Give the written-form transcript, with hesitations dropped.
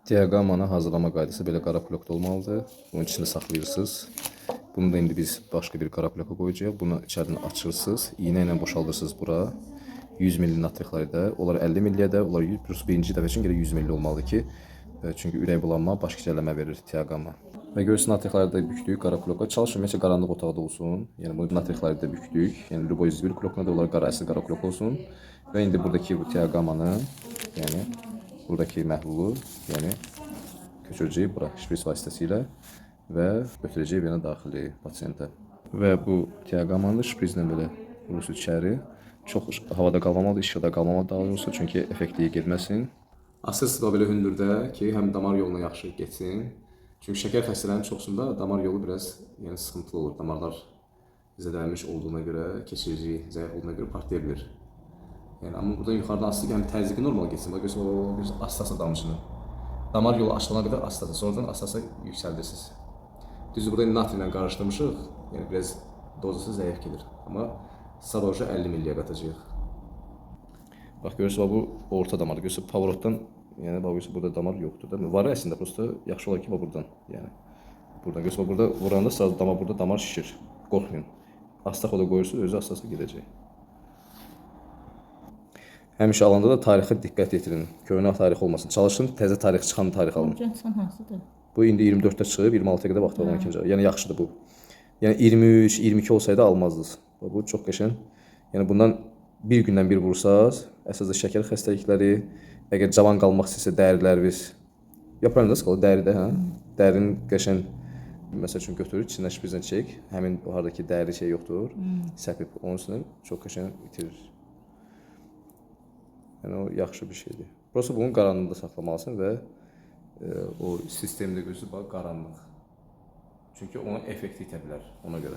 Diaqamanı hazırlama qaydası belə qara blokda olmalıdır. Bunun içində saxlayırsınız. Bunu da indi biz başqa bir qara bloka qoyacağıq. Bunu içəridən açırsınız. İğnə ilə boşaldırsınız bura. 100 ml natriqlərdə, onlar 50 ml-yə də, onlar 100 plus birinci dəfə üçün gərək 100 ml olmalıdır ki, çünki ürək bulanma, baş gicəlləmə verir diaqama. Və görürsünüz natriqləri də bükdük qara bloka. Çalışın ümumiyyətlə qaranlıq otaqda olsun. Yəni bu natriqləri də bükdük. Yəni Luboy bir blokuna da onlar qara əsl qara blok olsun. Və indi buradakı bu diaqamanı, yəni buradakı məhlulu, yəni köçürəcəyik bura şpris vasitəsilə və götürəcəyik yenə daxili pasiyentə. Və bu diaqamanı şprizlə belə vurursunuz içəri. Çox havada qalmamalıdır, işıqda qalmamalıdır daha doğrusu, çünki effektliyi getməsin. Asırsı da belə hündürdə ki, həm damar yoluna yaxşı getsin. Çünki şəkər xəstələrinin çoxsunda damar yolu biraz sıxıntılı olur. Damarlar zədələnmiş olduğuna görə, keçirici zəif olduğuna görə partlaya bilir. Yəni, amma buradan yuxarıdan asılıq həm təzyiqi normal getsin. Bax, görürsünüz, aslasın damcını. Damar yolu açılana qədər aslasın, sonradan aslasa yüksəldirsiniz. Düzdür, burada natri ilə qarışdırmışıq, yəni biraz dozası zəif gedir. Amma sabah 50 ml-yə qatacağıq. Bax, görürsünüz, bu orta damardır. Görürsünüz, pavorotdan, yəni, görürsünüz, burada damar yoxdur. Var əslində, prosta yaxşı olar ki, buradan, yəni, buradan. Görürsünüz, burada vuranda burada damar şişir, qorxmayın. Astaq o da qoyursunuz, özü asasa gedəcək. Həmişə alanda da tarixə diqqət yetirin. Köhnə tarix olmasın. Çalışın, təzə tarix çıxan tarix alın. Urgentsan hansıdır? Bu indi 24-də çıxıb, 26-ya qədər vaxt var 12-ci. Yəni yaxşıdır bu. Yəni 23, 22 olsaydı almazdınız. Bu çox qəşəng. Yəni bundan bir gündən bir vursaz, əsasda şəkər xəstəlikləri, əgər cavan qalmaq istəsə dəriləriniz, yaparınız qalır dəridə, hə? Dərinin qəşəng məsəl üçün götürür, içindən şprizlə çək. Həmin bu hardakı dəri şey yoxdur, səpib onun üstündən çox qəşəng itirir. Yəni o yaxşı bir şeydir. Prosta bunun qaranlığında saxlamalısın və o sistemdə görürsünüz, bax qaranlıq. Çünki onu effekti itə bilər ona görə.